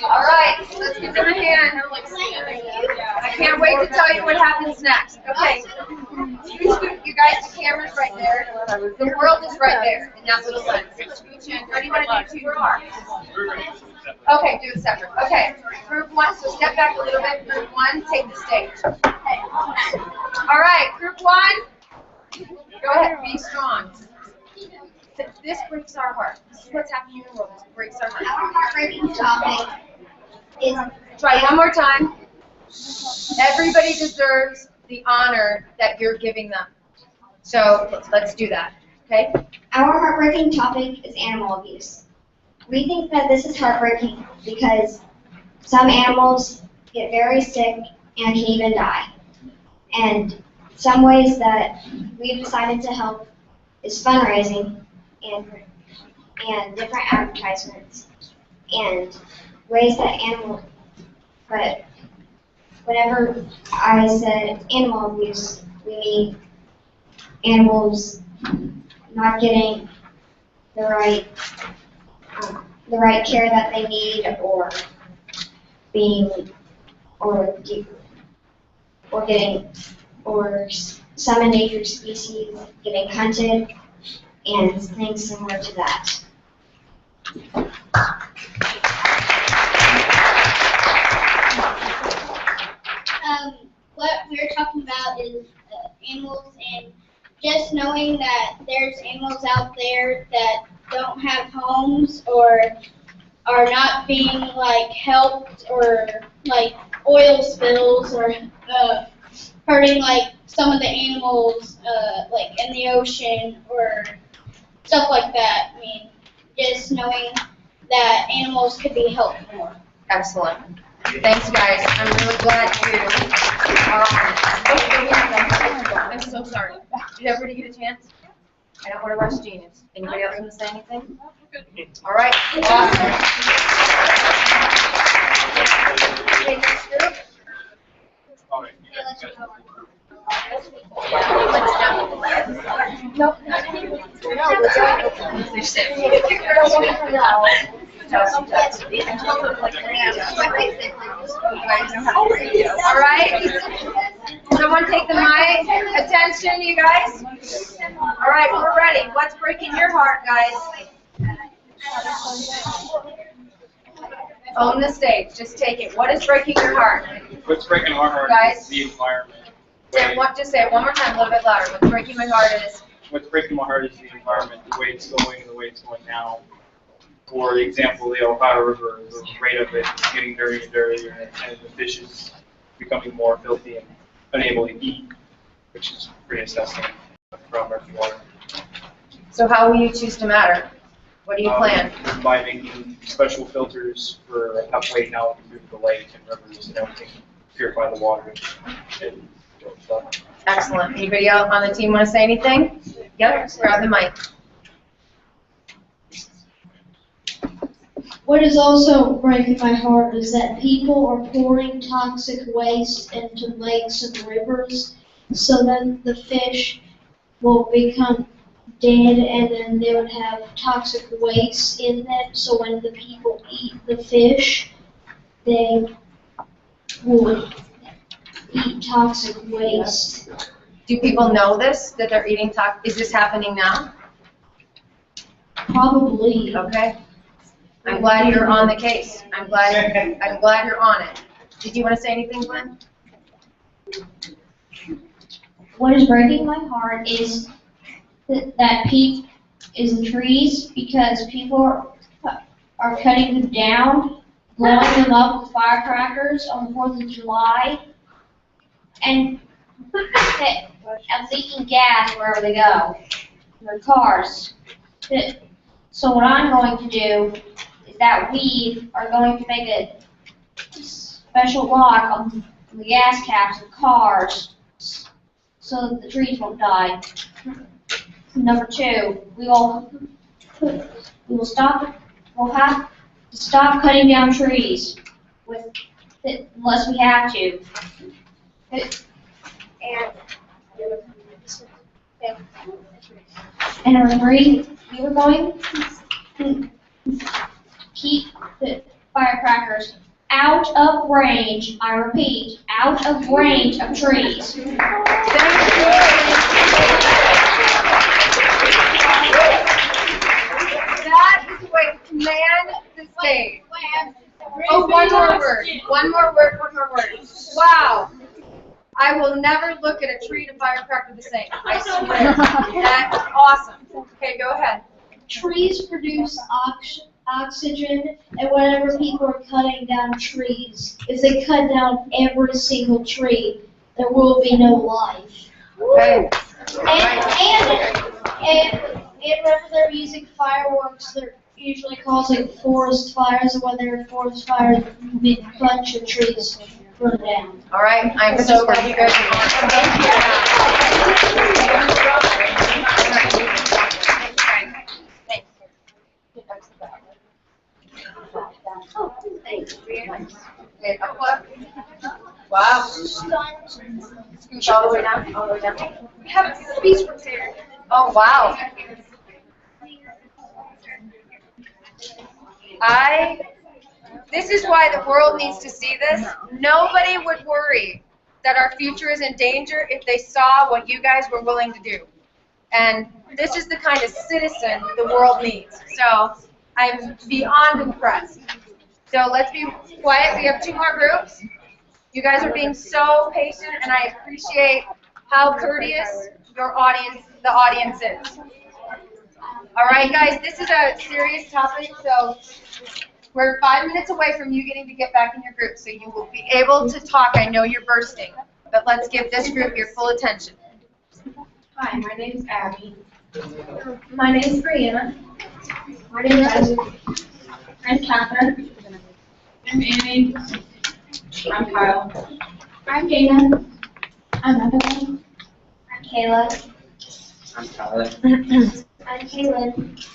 All right, let's give them a hand. I can't wait to tell you what happens next. Okay, you guys, the camera's right there. The world is right there in that little lens. Scooch in. What do you want to do to your arm? Okay, do it separate. Okay, group one, so step back a little bit. Group one, take the stage. All right, group one, go ahead, be strong. This breaks our heart. This is what's happening in the world. This breaks our heart. Our heartbreaking topic is... Try one more time. Everybody deserves the honor that you're giving them. So let's do that, okay? Our heartbreaking topic is animal abuse. We think that this is heartbreaking because some animals get very sick and can even die. And some ways that we've decided to help is fundraising and different advertisements and ways that but whenever I said animal abuse, we mean animals not getting the right care that they need, or some endangered species getting hunted, and things similar to that. What we're talking about is animals, and just knowing that there's animals out there that don't have homes or are not being like helped, or like oil spills, or hurting like some of the animals like in the ocean or stuff like that. I mean, just knowing that animals could be helped more. Excellent. Thanks, guys. I'm really glad you are on. I'm so sorry. Did everybody get a chance? I don't want to rush Genius. Anybody else want to say anything? All right. Awesome. Okay, next group. Nope. All right. Someone take the mic. Attention, you guys. All right, we're ready. What's breaking your heart, guys? Own the stage. Just take it. What is breaking your heart? What's breaking our heart Guys? is the environment. Just say it one more time, a little bit louder. What's breaking my heart is? What's breaking my heart is the environment, the way it's going and the way it's going now. For example, the Ohio River, the rate of it is getting dirtier and dirtier, and the fish is becoming more filthy and unable to eat, which is pretty disgusting from murky water. So how will you choose to matter? What do you plan? By making special filters for halfway now through the lake and rivers and everything, purify the water and stuff. Excellent. Anybody else on the team want to say anything? Yep, grab the mic. What is also breaking my heart is that people are pouring toxic waste into lakes and rivers, so then the fish will become dead, and then they would have toxic waste in them. So when the people eat the fish, they would eat toxic waste. Do people know this, that they're eating toxic? Is this happening now? Probably. Okay. I'm glad you're on the case. I'm glad you're on it. Did you want to say anything, Glenn? What is breaking my heart is that the trees, because people are cutting them down, blowing them up with firecrackers on the 4th of July, and leaking gas wherever they go, in their cars. So what I'm going to do is that we are going to make a special lock on the gas caps of cars so that the trees won't die. Number 2, we will We'll have to stop cutting down trees unless we have to. And number 3, we were going to keep the firecrackers out of range. I repeat, out of range of trees. That is the way to command the stage. Oh, one more word. One more word. Wow. I will never look at a tree and a firecracker the same. I swear. That's awesome. Okay, go ahead. Trees produce oxygen, and whenever people are cutting down trees, if they cut down every single tree, there will be no life. Okay. And whenever they're using fireworks, they're usually causing forest fires, and when there are forest fires, a big bunch of trees burn down. All right. I'm so glad you guys Wow. Scooch all the way down. All the way down. We have a speech prepared. Oh, wow. This is why the world needs to see this. Nobody would worry that our future is in danger if they saw what you guys were willing to do. And this is the kind of citizen the world needs. So I'm beyond impressed. So let's be quiet. We have 2 more groups. You guys are being so patient, and I appreciate how courteous the audience is. All right, guys, this is a serious topic, so we're 5 minutes away from you getting to get back in your group, so you will be able to talk. I know you're bursting, but let's give this group your full attention. Hi, my name is Abby. My name is Brianna. My name is Isaac. I'm Catherine. I'm Annie. I'm Kyle. I'm Dana. I'm Evelyn. I'm Kayla. I'm Tyler. I'm Kaylin.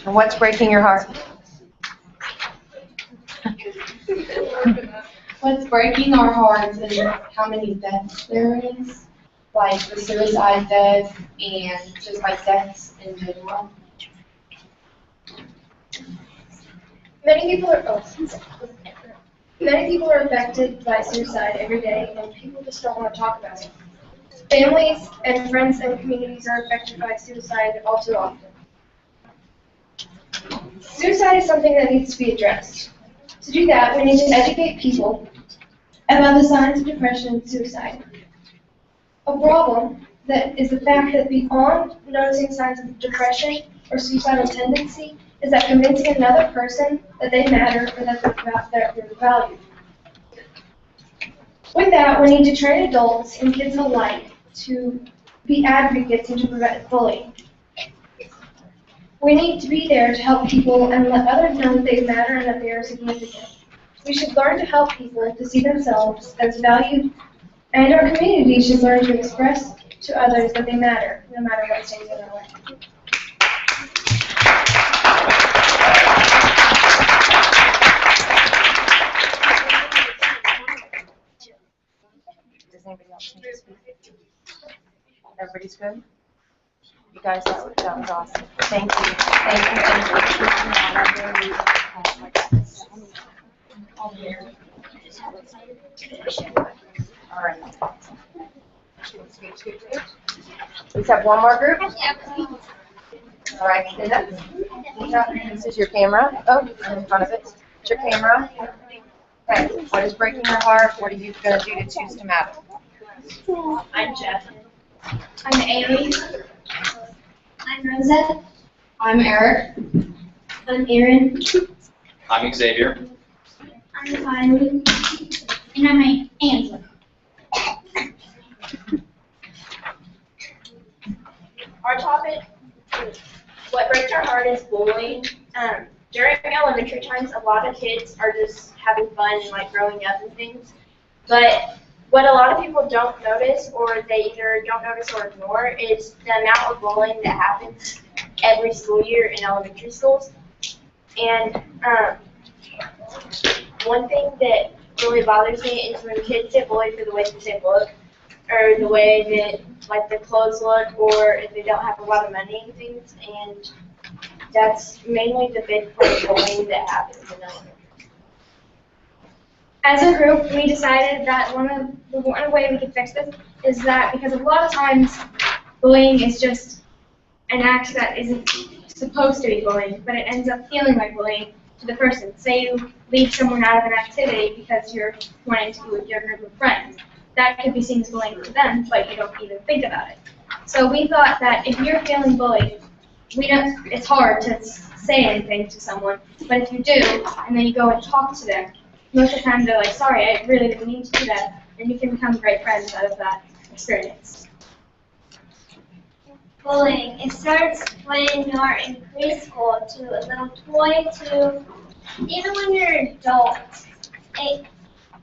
And what's breaking your heart? What's breaking our hearts is how many deaths there is, like the suicide deaths and just like deaths in general. Many people are affected by suicide every day, and people just don't want to talk about it. Families and friends and communities are affected by suicide all too often. Suicide is something that needs to be addressed. To do that, we need to educate people about the signs of depression and suicide. A problem that is the fact that beyond noticing signs of depression or suicidal tendency is that convincing another person that they matter or that they're valued. With that, we need to train adults and kids alike to be advocates and to prevent bullying. We need to be there to help people and let others know that they matter and that they are significant. We should learn to help people to see themselves as valued, and our community should learn to express to others that they matter, no matter what stands in their way. Does anybody else need to speak? Everybody's good? You guys, that was awesome. Thank you. All right. Let's have one more group. All right, stand up. This is your camera. Oh, I'm in front of it. It's your camera. Okay, what is breaking your heart? What are you going to do to choose to matter? I'm Jeff. I'm Amy. I'm Rosa. I'm Eric. I'm Erin. I'm Xavier. I'm Kylie. And I'm Angela. Our topic, what breaks our heart, is bullying. During elementary times, a lot of kids are just having fun and like growing up and things. But what a lot of people don't notice, or they either don't notice or ignore, is the amount of bullying that happens every school year in elementary schools. And one thing that really bothers me is when kids get bullied for the way that they look, or the way that like their clothes look, or if they don't have a lot of money and things. And that's mainly the big part of bullying that happens in elementary. As a group, we decided that one way we could fix this is that because a lot of times bullying is just an act that isn't supposed to be bullying, but it ends up feeling like bullying to the person. Say you leave someone out of an activity because you're wanting to be with your group of friends. That could be seen as bullying to them, but you don't even think about it. So we thought that if you're feeling bullied, it's hard to say anything to someone, but if you do, and then you go and talk to them, most of the time they're like, sorry, I really didn't mean to do that, and you can become great friends out of that experience. Bullying. It starts when you're in preschool to a little toy to even when you're an adult.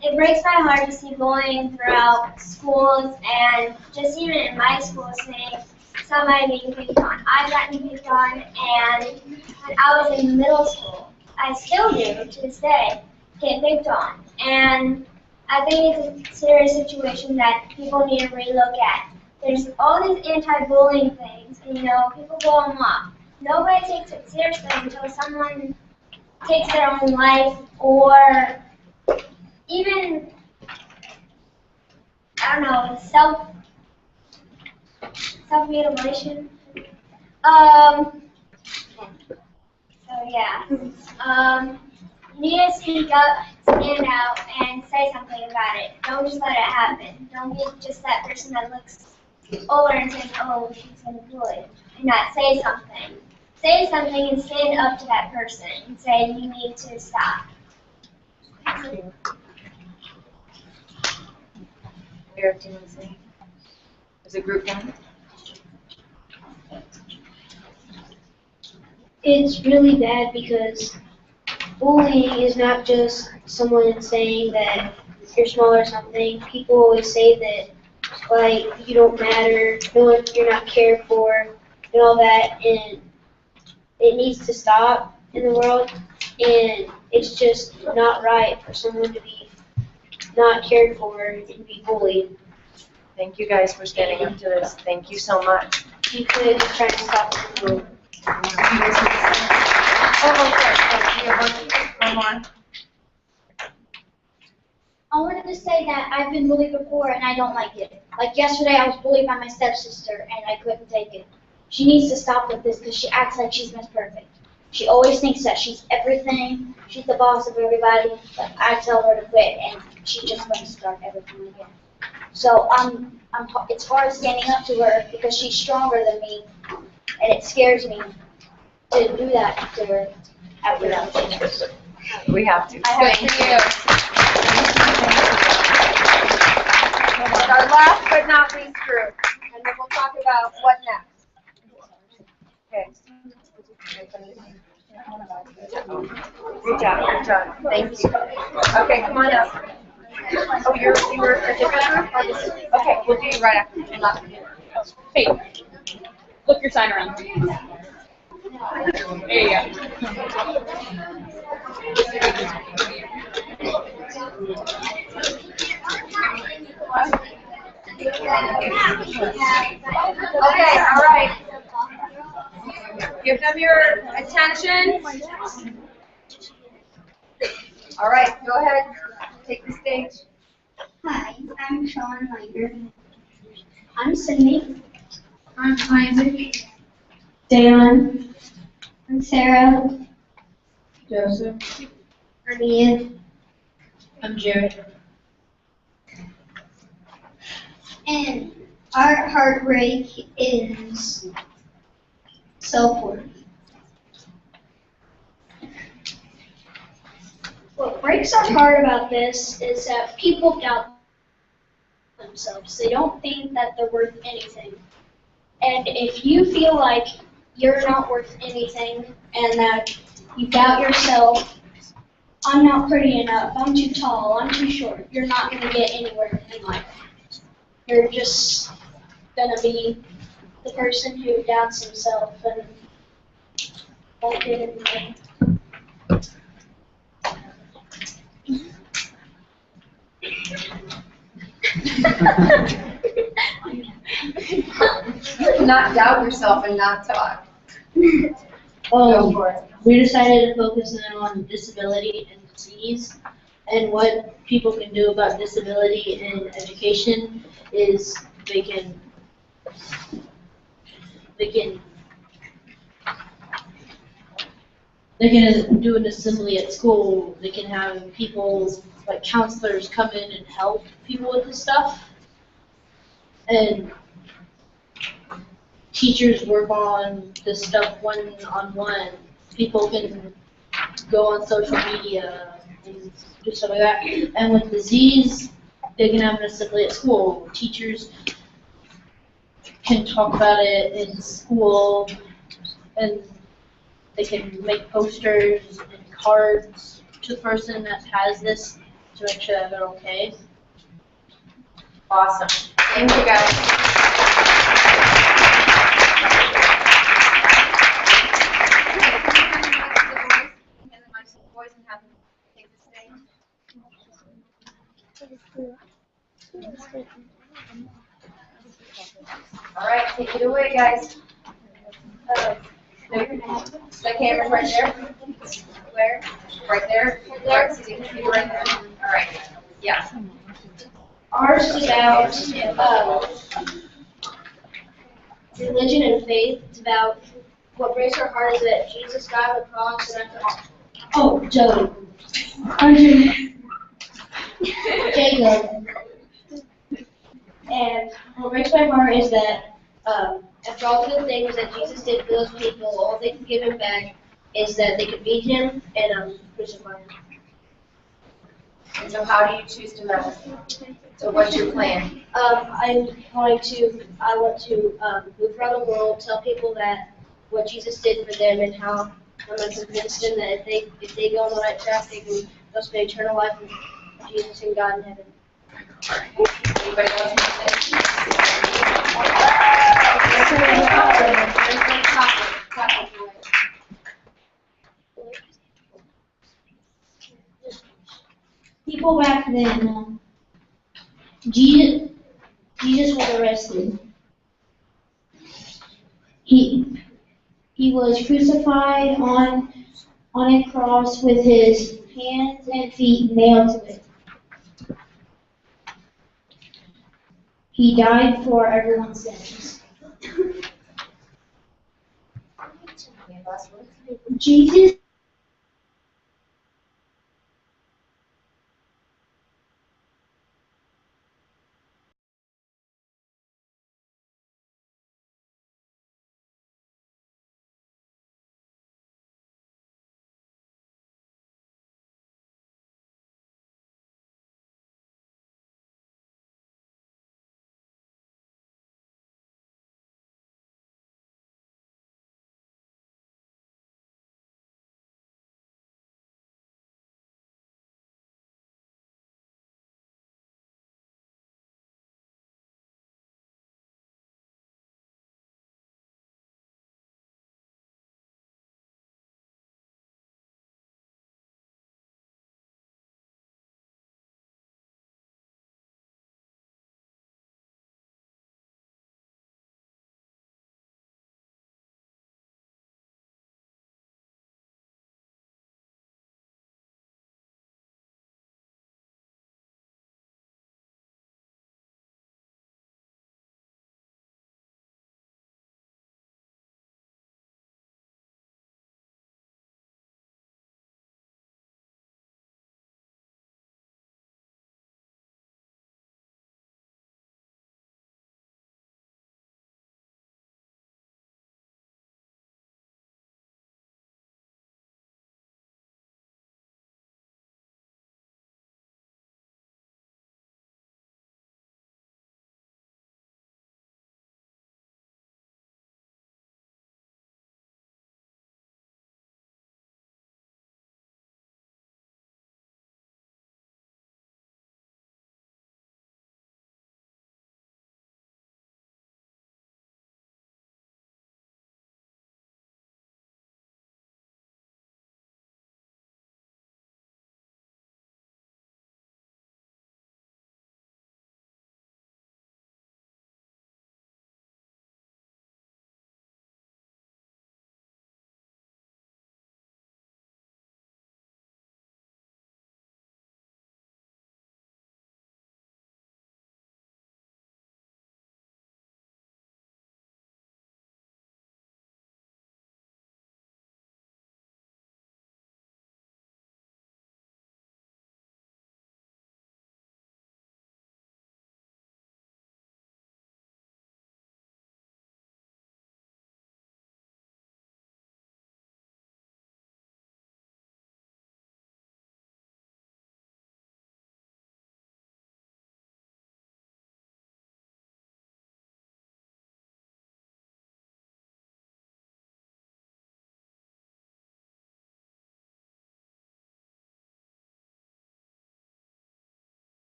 It breaks my heart to see bullying throughout schools and just even in my school seeing somebody being picked on. I've gotten picked on, and when I was in middle school, I still do to this day get picked on. And I think it's a serious situation that people need to relook at. There's all these anti-bullying things, and people go amok. Nobody takes it seriously until someone takes their own life, or even, I don't know, self-mutilation. So yeah. You need to speak up, stand out, and say something about it. Don't just let it happen. Don't be just that person that looks over and says, oh, she's going to do it, and not say something. Say something and stand up to that person and say you need to stop. Eric, do you want to say? As a group now? It's really bad because bullying is not just someone saying that you're small or something. People always say that, like, you don't matter, you're not cared for, and all that, and it needs to stop in the world, and it's just not right for someone to be not cared for and be bullied. Thank you guys for standing up to this. Thank you so much. You could try to stop the One more. I wanted to say that I've been bullied before and I don't like it. Like yesterday I was bullied by my stepsister and I couldn't take it. She needs to stop with this because she acts like she's Miss Perfect. She always thinks that she's everything, she's the boss of everybody, but I tell her to quit and she just wants to start everything again. So it's hard standing up to her because she's stronger than me, and it scares me to do that to her without a chance. We have to. Thank you. Our last but not least group, and then we'll talk about what next. Okay. Good job. Good job. Thank you. Okay, come on up. Oh, you were a different group? Okay, we'll do you right after. Hey, flip your sign around. There you go. Okay, all right. Give them your attention. All right, go ahead. Take the stage. Hi, I'm Sean Langer. I'm Sydney. I'm Isaac. Dalen. I'm Sarah. Joseph. I'm Ian. I'm Jared. And our heartbreak is self-worth. What breaks our heart about this is that people doubt themselves. They don't think that they're worth anything. And if you feel like you're not worth anything and that you doubt yourself, I'm not pretty enough, I'm too tall, I'm too short, you're not gonna get anywhere in life. You're just gonna be the person who doubts himself and won't get anything. Not doubt yourself and not talk. Go for it. We decided to focus in on disability and disease, and what people can do about disability in education is they can do an assembly at school. They can have people, like counselors, come in and help people with this stuff. And teachers work on this stuff one-on-one. People can go on social media and do stuff like that. And with disease, they can have an assembly at school. Teachers can talk about it in school, and they can make posters and cards to the person that has this to make sure that they're okay. Awesome. Thank you, guys. Boys and have them take the stage. All right, take it away, guys. The camera's right there. Where? Right there. Right, see the computer right there. All right. Yeah. Ours is about religion and faith. It's about what breaks our heart is that Jesus died on the cross and Jacob. And what breaks my heart is that after all the good things that Jesus did for those people, all they could give him back is that they could beat him and crucify him. And so how do you choose to matter? So what's your plan? I want to move around the world, tell people that what Jesus did for them and how I'm going to convince them that if they go on the right track, they can go spend eternal life with Jesus and God in heaven. Anybody else want to say? People back then, Jesus was arrested. He was crucified on a cross with his hands and feet nailed to it. He died for everyone's sins. Jesus